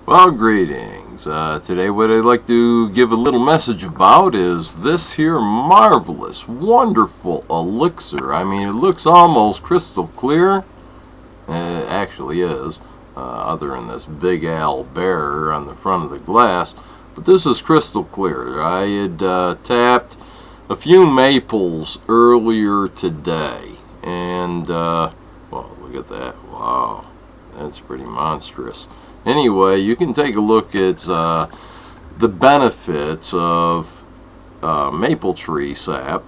Well, greetings. Today what I'd like to give a little message about is this here marvelous, wonderful elixir. I mean, it looks almost crystal clear. It actually is, other than this big Al bear on the front of the glass. But this is crystal clear. I had tapped a few maples earlier today. And, well, look at that. Wow. That's pretty monstrous. Anyway, you can take a look at the benefits of maple tree sap,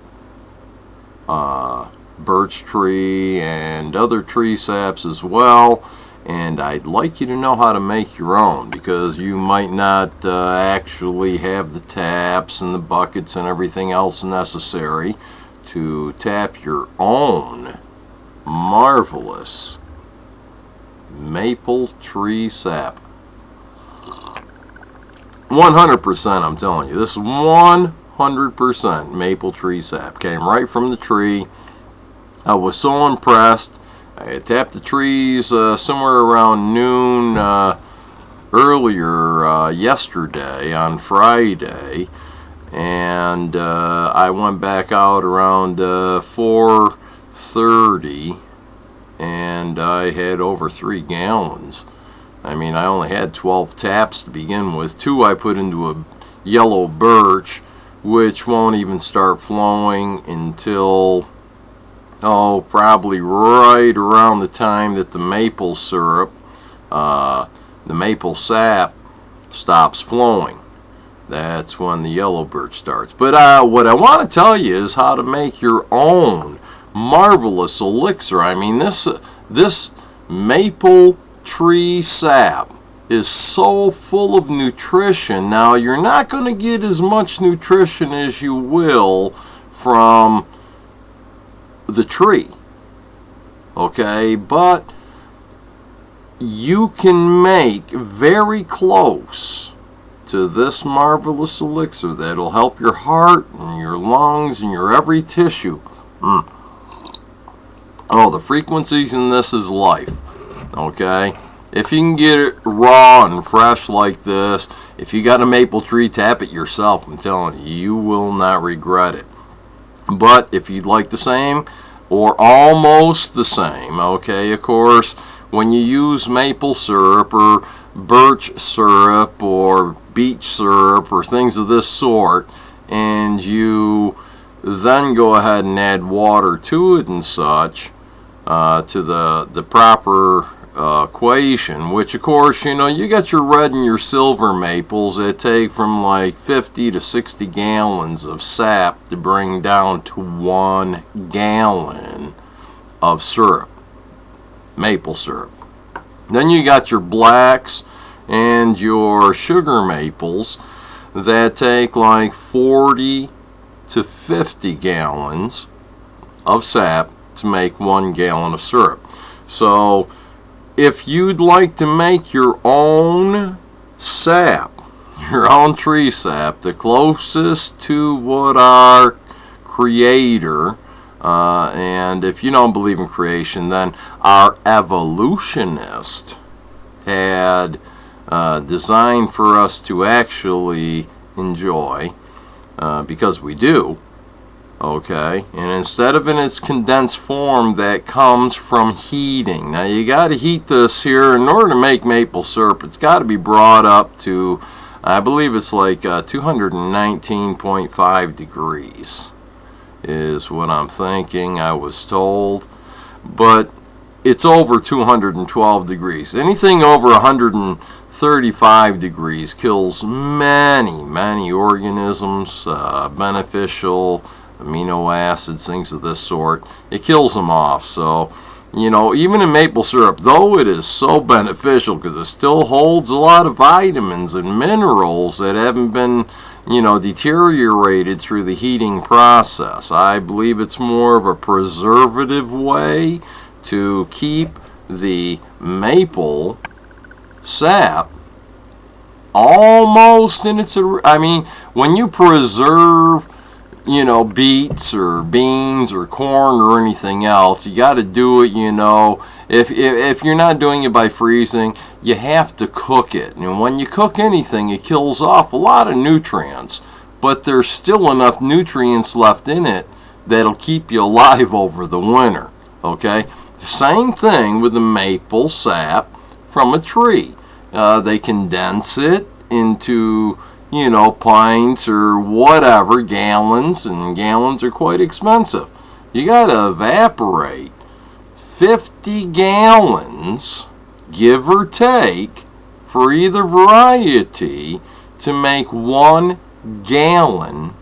birch tree, and other tree saps as well. And I'd like you to know how to make your own, because you might not actually have the taps and the buckets and everything else necessary to tap your own marvelous maple tree sap. 100%, I'm telling you, this is 100% maple tree sap. Came right from the tree. I was so impressed. I had tapped the trees somewhere around noon earlier yesterday on Friday, and I went back out around 4:30, and I had over 3 gallons. I mean, I only had 12 taps to begin with. 2 I put into a yellow birch, which won't even start flowing until, probably right around the time that the maple syrup, the maple sap, stops flowing. That's when the yellow birch starts. But what I want to tell you is how to make your own marvelous elixir. I mean, this maple tree sap is so full of nutrition. Now, you're not going to get as much nutrition as you will from the tree, okay, but you can make very close to this marvelous elixir that'll help your heart and your lungs and your every tissue. The frequencies in this is life, okay? If you can get it raw and fresh like this, if you got a maple tree, tap it yourself. I'm telling you, you will not regret it. But if you'd like the same or almost the same, okay, of course, when you use maple syrup or birch syrup or beech syrup or things of this sort, and you then go ahead and add water to it and such, to the proper equation, which of course, you got your red and your silver maples that take from like 50 to 60 gallons of sap to bring down to 1 gallon of syrup, maple syrup. Then you got your blacks and your sugar maples that take like 40 to 50 gallons of sap to make 1 gallon of syrup. So if you'd like to make your own sap, your own tree sap, the closest to what our Creator, and if you don't believe in creation, then our evolutionist had designed for us to actually enjoy, because we do, okay, and instead of in its condensed form that comes from heating. Now you got to heat this here in order to make maple syrup. It's got to be brought up to, I believe it's like 219.5 degrees is what I'm thinking, I was told, but it's over 212 degrees. Anything over 135 degrees kills many organisms, beneficial amino acids, things of this sort. It kills them off. So, even in maple syrup, though it is so beneficial because it still holds a lot of vitamins and minerals that haven't been, deteriorated through the heating process. I believe it's more of a preservative way to keep the maple sap almost in its, when you preserve, beets or beans or corn or anything else. You got to do it, if you're not doing it by freezing, you have to cook it. And when you cook anything, it kills off a lot of nutrients, but there's still enough nutrients left in it that'll keep you alive over the winter. Okay? Same thing with the maple sap from a tree. They condense it into pints or whatever, gallons, and gallons are quite expensive. You got to evaporate 50 gallons, give or take, for either variety to make 1 gallon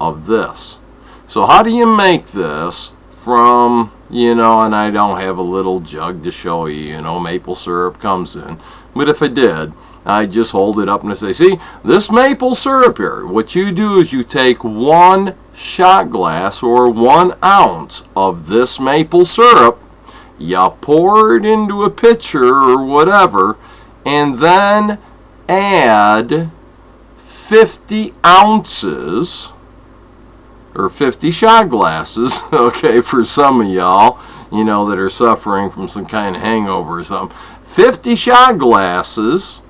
of this. So how do you make this from, and I don't have a little jug to show you, maple syrup comes in, but if I did, I just hold it up and I say, see, this maple syrup here, what you do is you take 1 shot glass or 1 ounce of this maple syrup, you pour it into a pitcher or whatever, and then add 50 ounces or 50 shot glasses, okay, for some of y'all, that are suffering from some kind of hangover or something, 50 shot glasses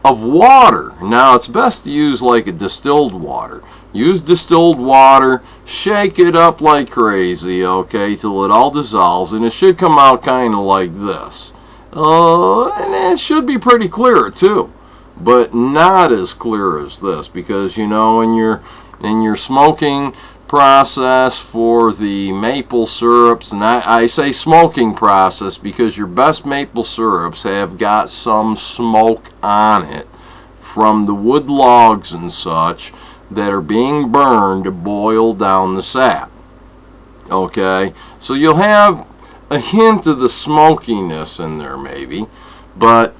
of water. Now, it's best to use like a distilled water. Use distilled water, shake it up like crazy, okay, till it all dissolves, and it should come out kind of like this. And it should be pretty clear, too, but not as clear as this, because, in your smoking process for the maple syrups, and I say smoking process because your best maple syrups have got some smoke on it from the wood logs and such that are being burned to boil down the sap. Okay, so you'll have a hint of the smokiness in there maybe, but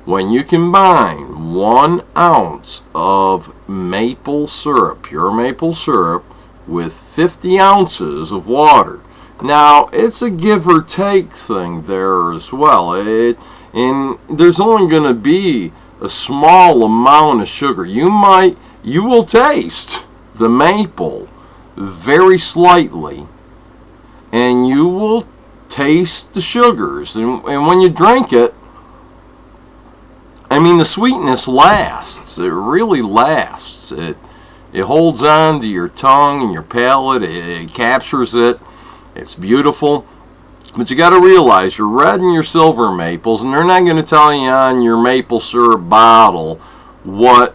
when you combine 1 ounce of maple syrup, pure maple syrup, with 50 ounces of water, now it's a give or take thing there as well. And there's only going to be a small amount of sugar. You will taste the maple very slightly, and you will taste the sugars. And when you drink it, the sweetness lasts. It really lasts. It holds on to your tongue and your palate. It captures it. It's beautiful. But you got to realize your red and your silver maples, and they're not going to tell you on your maple syrup bottle what,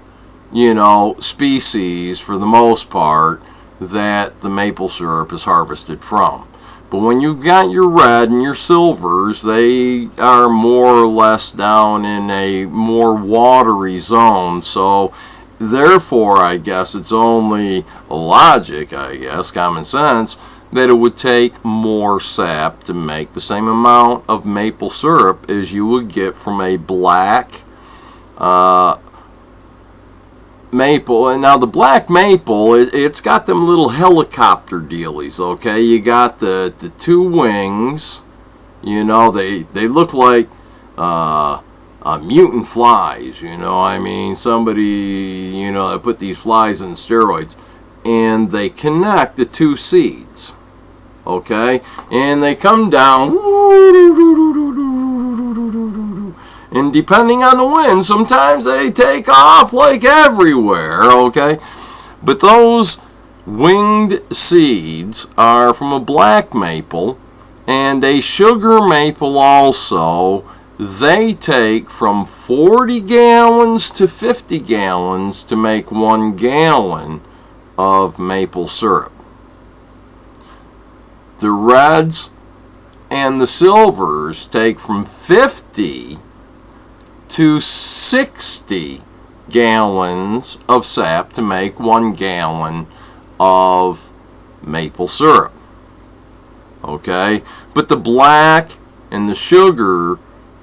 species, for the most part, that the maple syrup is harvested from. But when you've got your red and your silvers, they are more or less down in a more watery zone. So, therefore, I guess it's only logic, common sense, that it would take more sap to make the same amount of maple syrup as you would get from a black maple. And now the black maple, it's got them little helicopter dealies, okay? You got the 2 wings, they look like mutant flies, somebody, that put these flies in steroids, and they connect the 2 seeds, okay? And they come down, and depending on the wind, sometimes they take off like everywhere, okay? But those winged seeds are from a black maple, and a sugar maple also. They take from 40 gallons to 50 gallons to make 1 gallon of maple syrup. The reds and the silvers take from 50 to 60 gallons of sap to make 1 gallon of maple syrup. Okay? But the black and the sugar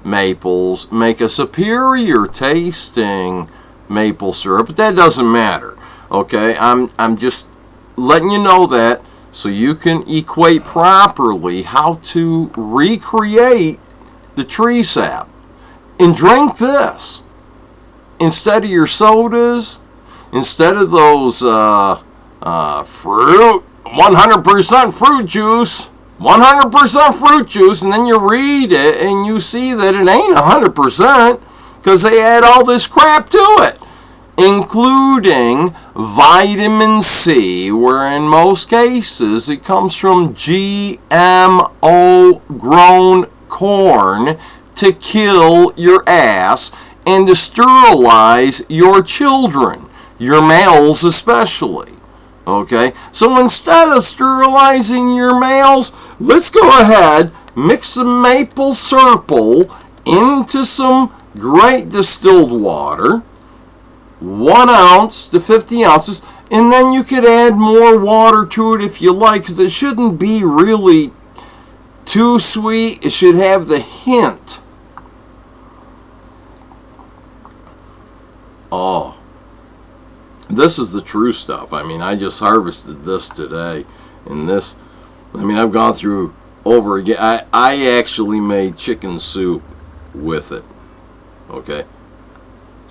maples make a superior tasting maple syrup, but that doesn't matter. Okay? I'm just letting you know that so you can equate properly how to recreate the tree sap. And drink this instead of your sodas, instead of those fruit, 100% fruit juice, 100% fruit juice, and then you read it and you see that it ain't 100% because they add all this crap to it, including vitamin C, where in most cases it comes from GMO grown corn to kill your ass and to sterilize your children, your males especially. Okay, so instead of sterilizing your males, let's go ahead, mix some maple syrup into some great distilled water, 1 ounce to 50 ounces, and then you could add more water to it if you like, because it shouldn't be really too sweet. It should have the hint. Oh. This is the true stuff. I mean, I just harvested this today. And this, I mean, I've gone through over again. I actually made chicken soup with it. Okay?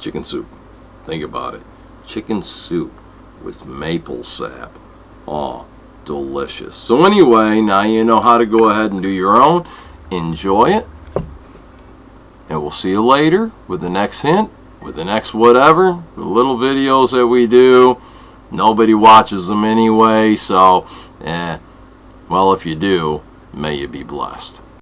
Chicken soup. Think about it. Chicken soup with maple sap. Oh, delicious. So anyway, now you know how to go ahead and do your own. Enjoy it. And we'll see you later with the next hint. With the next whatever, the little videos that we do, nobody watches them anyway, so, well, if you do, may you be blessed.